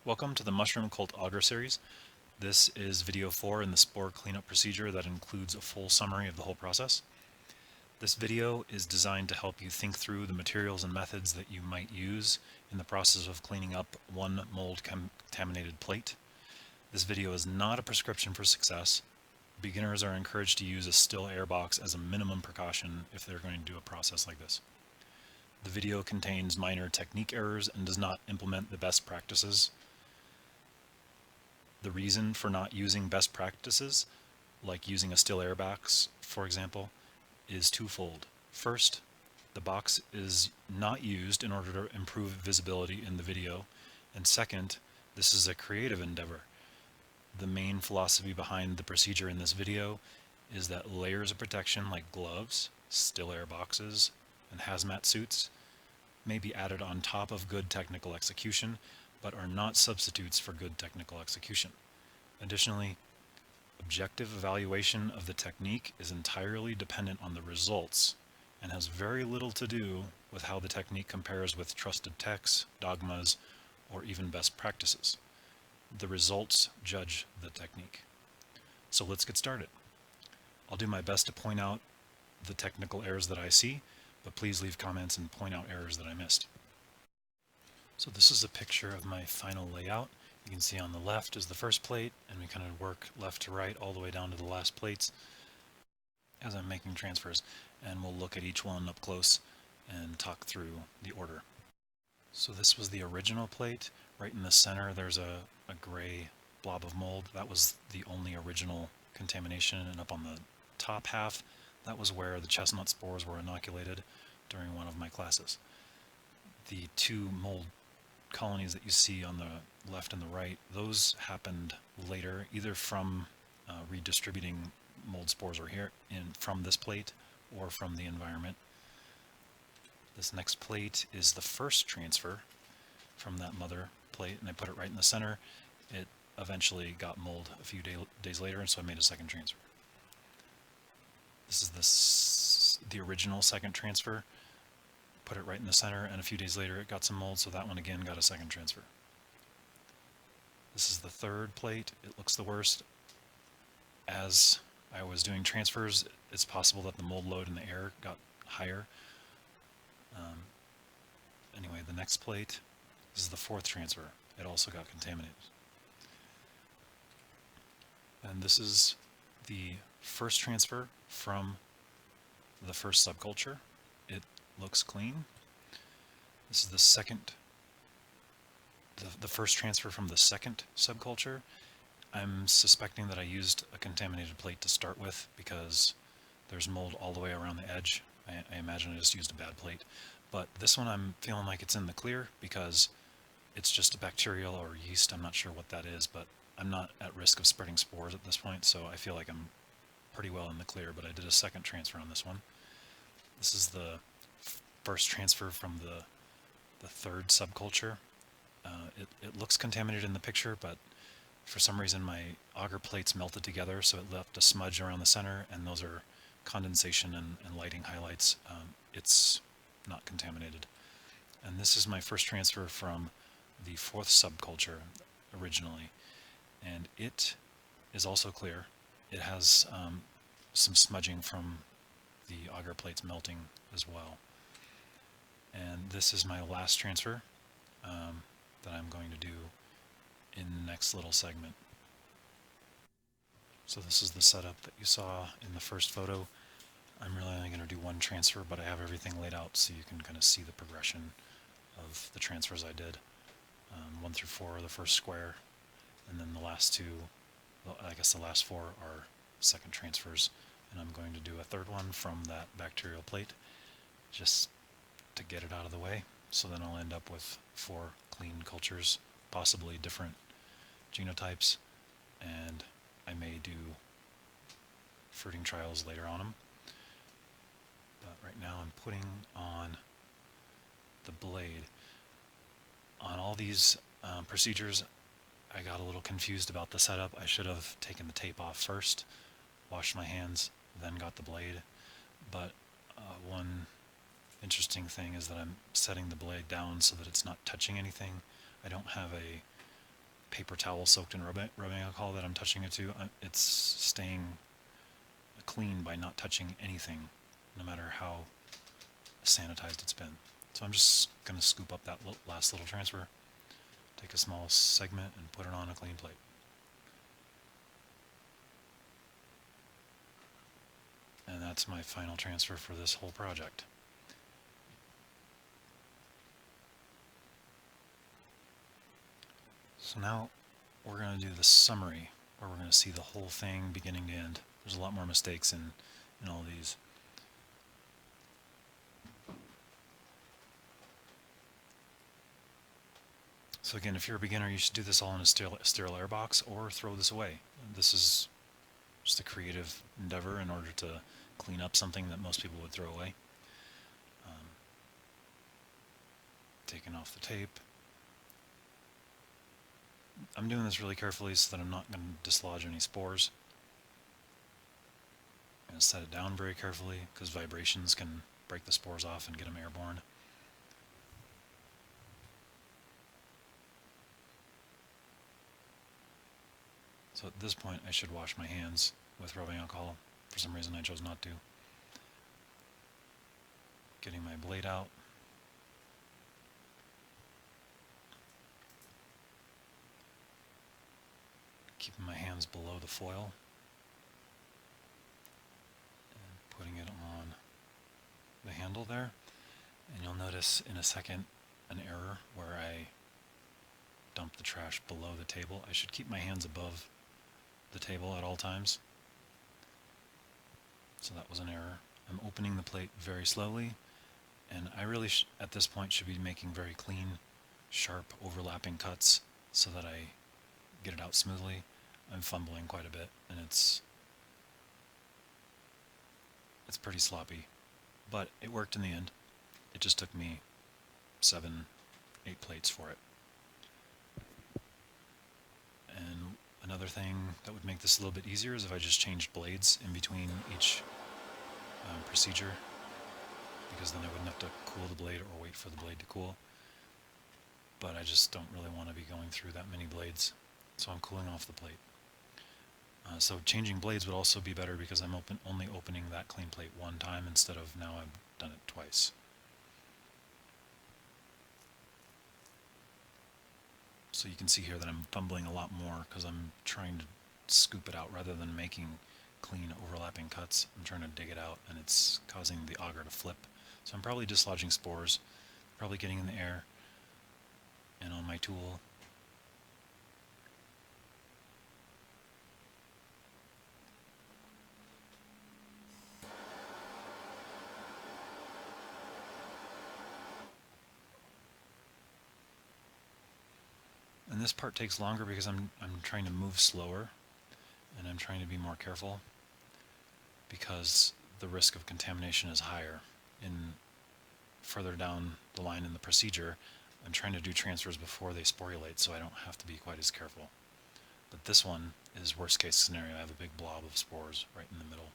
Welcome to the Mushroom Cult Agar series. This is video 4 in the spore cleanup procedure that includes a full summary of the whole process. This video is designed to help you think through the materials and methods that you might use in the process of cleaning up one mold contaminated plate. This video is not a prescription for success. Beginners are encouraged to use a still air box as a minimum precaution if they're going to do a process like this. The video contains minor technique errors and does not implement the best practices. The reason for not using best practices, like using a still air box, for example, is twofold. First, the box is not used in order to improve visibility in the video, and second, this is a creative endeavor. The main philosophy behind the procedure in this video is that layers of protection like gloves, still air boxes, and hazmat suits may be added on top of good technical execution, but are not substitutes for good technical execution. Additionally, objective evaluation of the technique is entirely dependent on the results and has very little to do with how the technique compares with trusted texts, dogmas, or even best practices. The results judge the technique. So let's get started. I'll do my best to point out the technical errors that I see, but please leave comments and point out errors that I missed. So this is a picture of my final layout. You can see on the left is the first plate, and we kind of work left to right all the way down to the last plates as I'm making transfers, and we'll look at each one up close and talk through the order. So this was the original plate. Right in the center there's a gray blob of mold. That was the only original contamination, and up on the top half, that was where the chestnut spores were inoculated during one of my classes. The two mold colonies that you see on the left and the right, those happened later, either from redistributing mold spores from this plate or from the environment. This next plate is the first transfer from that mother plate, and I put it right in the center. It eventually got mold a few days later, and so I made a second transfer. This is the original second transfer. Put it right in the center, and a few days later it got some mold, so that one again got a second transfer. This is the third plate. It looks the worst. As I was doing transfers, it's possible that the mold load in the air got higher. Anyway, the next plate, this is the fourth transfer. It also got contaminated. And this is the first transfer from the first subculture. It looks clean. This is the second, the first transfer from the second subculture. I'm suspecting that I used a contaminated plate to start with because there's mold all the way around the edge. I imagine I just used a bad plate. But this one I'm feeling like it's in the clear because it's just a bacterial or yeast. I'm not sure what that is, but I'm not at risk of spreading spores at this point, so I feel like I'm pretty well in the clear, but I did a second transfer on this one. This is the first transfer from the third subculture. It looks contaminated in the picture, but for some reason my agar plates melted together, so it left a smudge around the center, and those are condensation and lighting highlights. It's not contaminated. And this is my first transfer from the fourth subculture originally, and it is also clear. It has some smudging from the agar plates melting as well. And this is my last transfer that I'm going to do in the next little segment. So this is the setup that you saw in the first photo. I'm really only going to do one transfer, but I have everything laid out so you can kind of see the progression of the transfers I did. 1 through 4 are the first square, and then the last two, I guess the last 4 are second transfers, and I'm going to do a third one from that bacterial plate just to get it out of the way. So then I'll end up with 4 clean cultures, possibly different genotypes, and I may do fruiting trials later on them. But right now I'm putting on the blade. On all these procedures, I got a little confused about the setup. I should have taken the tape off first, washed my hands, then got the blade. But one interesting thing is that I'm setting the blade down so that it's not touching anything. I don't have a paper towel soaked in rubbing alcohol that I'm touching it to, it's staying clean by not touching anything, no matter how sanitized it's been. So I'm just going to scoop up that last little transfer, take a small segment and put it on a clean plate. And that's my final transfer for this whole project. So now we're going to do the summary, where we're going to see the whole thing beginning to end. There's a lot more mistakes in all these. So again, if you're a beginner, you should do this all in a sterile air box or throw this away. This is just a creative endeavor in order to clean up something that most people would throw away. Taking off the tape. I'm doing this really carefully so that I'm not going to dislodge any spores. I'm going to set it down very carefully because vibrations can break the spores off and get them airborne. So at this point I should wash my hands with rubbing alcohol. For some reason I chose not to. Getting my blade out. Keeping my hands below the foil. And putting it on the handle there. And you'll notice in a second an error where I dump the trash below the table. I should keep my hands above the table at all times. So that was an error. I'm opening the plate very slowly, and I really at this point should be making very clean, sharp, overlapping cuts so that I get it out smoothly. I'm fumbling quite a bit, and it's pretty sloppy, but it worked in the end. It just took me 7, 8 plates for it. And another thing that would make this a little bit easier is if I just changed blades in between each procedure, because then I wouldn't have to cool the blade or wait for the blade to cool. But I just don't really want to be going through that many blades, so I'm cooling off the plate. So changing blades would also be better because I'm only opening that clean plate one time instead of now I've done it twice. So you can see here that I'm fumbling a lot more because I'm trying to scoop it out rather than making clean overlapping cuts. I'm trying to dig it out, and it's causing the auger to flip. So I'm probably dislodging spores, probably getting in the air and on my tool. And this part takes longer because I'm trying to move slower, and I'm trying to be more careful because the risk of contamination is higher. In further down the line in the procedure, I'm trying to do transfers before they sporulate, so I don't have to be quite as careful. But this one is worst case scenario. I have a big blob of spores right in the middle.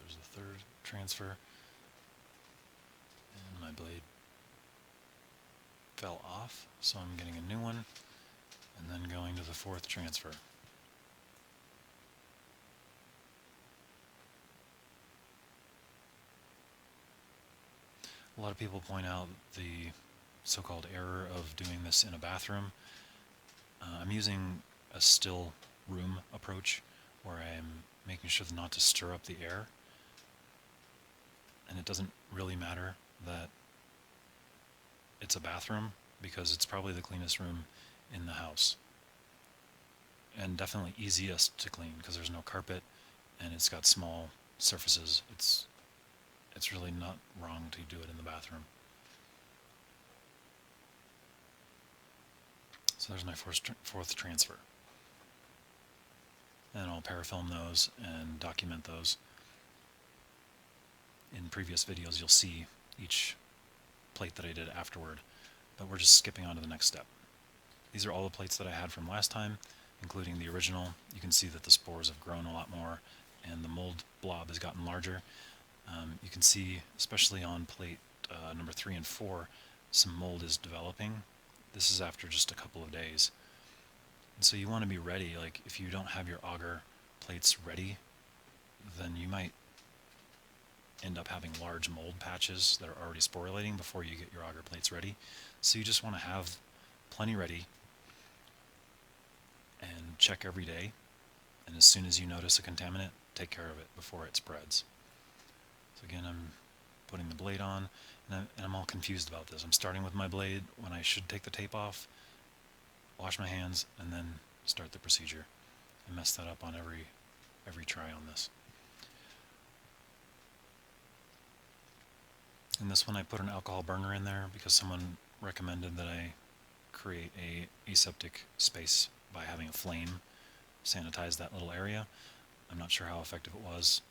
There's the third transfer, and my blade fell off, so I'm getting a new one, and then going to the fourth transfer. A lot of people point out the so-called error of doing this in a bathroom. I'm using a still room approach where I'm making sure not to stir up the air. And it doesn't really matter that it's a bathroom because it's probably the cleanest room in the house. And definitely easiest to clean because there's no carpet and it's got small surfaces. It's really not wrong to do it in the bathroom. So there's my fourth transfer. And I'll parafilm those and document those. In previous videos you'll see each plate that I did afterward, but we're just skipping on to the next step. These are all the plates that I had from last time, including the original. You can see that the spores have grown a lot more and the mold blob has gotten larger. You can see, especially on plate number 3 and 4, some mold is developing. This is after just a couple of days. And so you want to be ready. Like, if you don't have your agar plates ready, then you might end up having large mold patches that are already sporulating before you get your agar plates ready. So you just want to have plenty ready and check every day. And as soon as you notice a contaminant, take care of it before it spreads. So again, I'm putting the blade on, and I'm all confused about this. I'm starting with my blade when I should take the tape off, wash my hands, and then start the procedure. I messed that up on every try on this. In this one I put an alcohol burner in there because someone recommended that I create a aseptic space by having a flame sanitize that little area. I'm not sure how effective it was,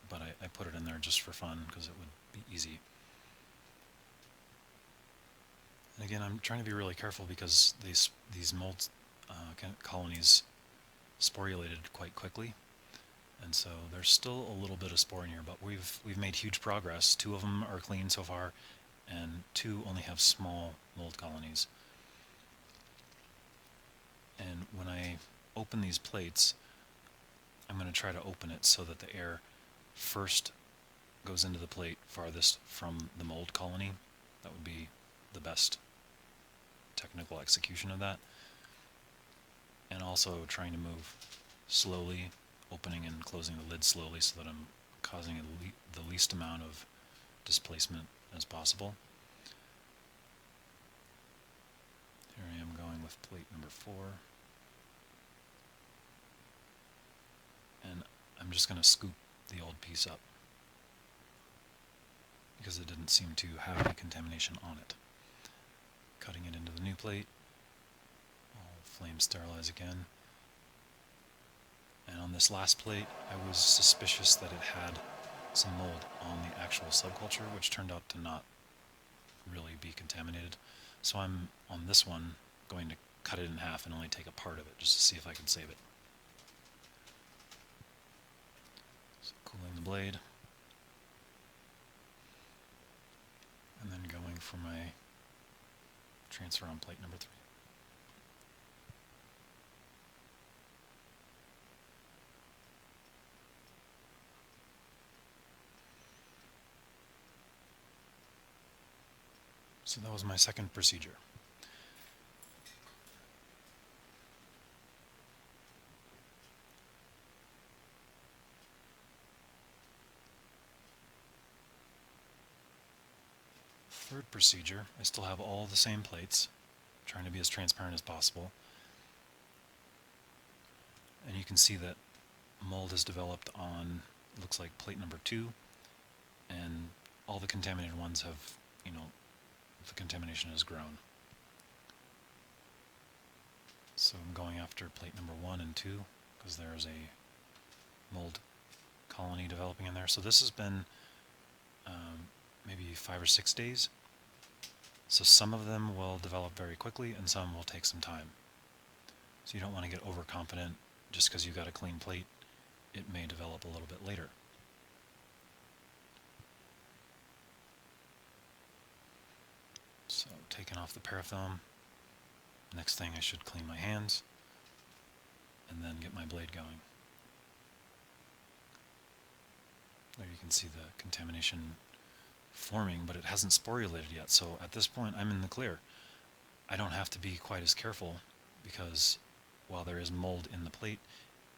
but I put it in there just for fun because it would be easy. And again, I'm trying to be really careful because these mold colonies sporulated quite quickly, and so there's still a little bit of spore in here, but we've made huge progress. 2 of them are clean so far, and 2 only have small mold colonies. And when I open these plates, I'm going to try to open it so that the air first goes into the plate farthest from the mold colony. That would be the best technical execution of that. And also trying to move slowly, opening and closing the lid slowly so that I'm causing the least amount of displacement as possible. Here I am going with plate number 4. And I'm just going to scoop the old piece up because it didn't seem to have any contamination on it. Cutting it into the new plate. I'll flame sterilize again. And on this last plate, I was suspicious that it had some mold on the actual subculture, which turned out to not really be contaminated. So I'm, on this one, going to cut it in half and only take a part of it just to see if I can save it. So cooling the blade. And then going for my transfer on plate number 3. So that was my second procedure. Third procedure, I still have all the same plates, trying to be as transparent as possible. And you can see that mold has developed on, looks like plate number 2, and all the contaminated ones have, the contamination has grown. So I'm going after plate number 1 and 2 because there's a mold colony developing in there. So this has been maybe 5 or 6 days. So some of them will develop very quickly and some will take some time. So you don't want to get overconfident just because you got a clean plate. It may develop a little bit later. So taking off the parafilm. Next thing I should clean my hands and then get my blade going. There you can see the contamination forming, but it hasn't sporulated yet. So at this point I'm in the clear. I don't have to be quite as careful because while there is mold in the plate,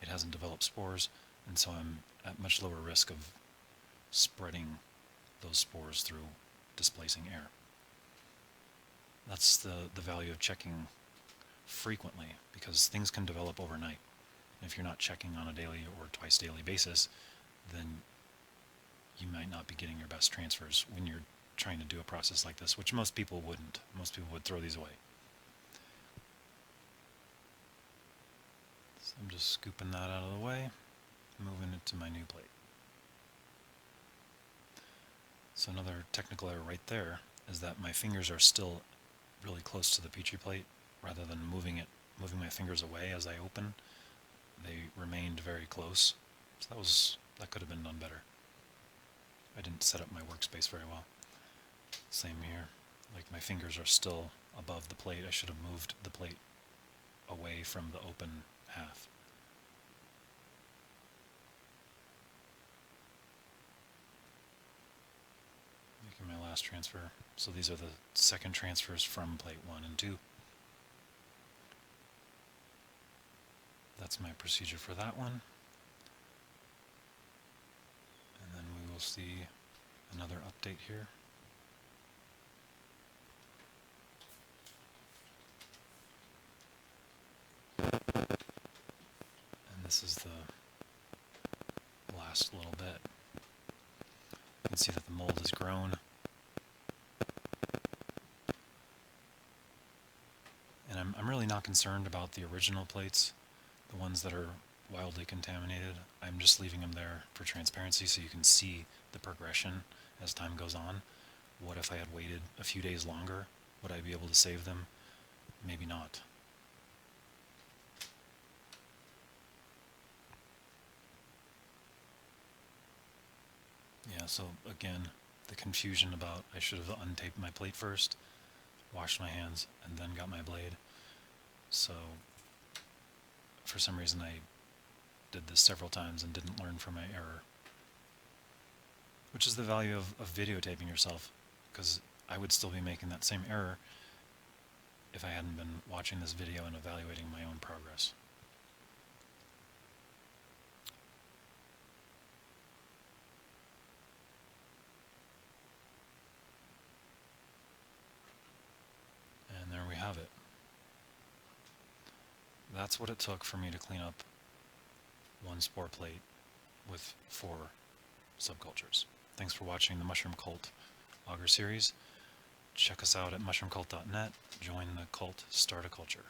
it hasn't developed spores, and so I'm at much lower risk of spreading those spores through displacing air. That's the value of checking frequently, because things can develop overnight. And if you're not checking on a daily or twice daily basis, then you might not be getting your best transfers when you're trying to do a process like this, which most people wouldn't. Most people would throw these away. So I'm just scooping that out of the way, moving it to my new plate. So another technical error right there is that my fingers are still really close to the Petri plate. Rather than moving my fingers away as I open, they remained very close. So that was That could have been done better. I didn't set up my workspace very well. Same here. Like, my fingers are still above the plate. I should have moved the plate away from the open half. Making my last transfer. So these are the second transfers from plate 1 and 2. That's my procedure for that one. And then we will see another update here. And this is the last little bit. You can see that the mold has grown. And I'm really not concerned about the original plates, the ones that are wildly contaminated. I'm just leaving them there for transparency so you can see the progression as time goes on. What if I had waited a few days longer? Would I be able to save them? Maybe not. Yeah, so again, the confusion about I should have untaped my plate first, washed my hands, and then got my blade. So for some reason I did this several times and didn't learn from my error. Which is the value of videotaping yourself, because I would still be making that same error if I hadn't been watching this video and evaluating my own progress. And there we have it. That's what it took for me to clean up one spore plate with 4 subcultures. Thanks for watching the Mushroom Cult Auger series. Check us out at mushroomcult.net. Join the cult, start a culture.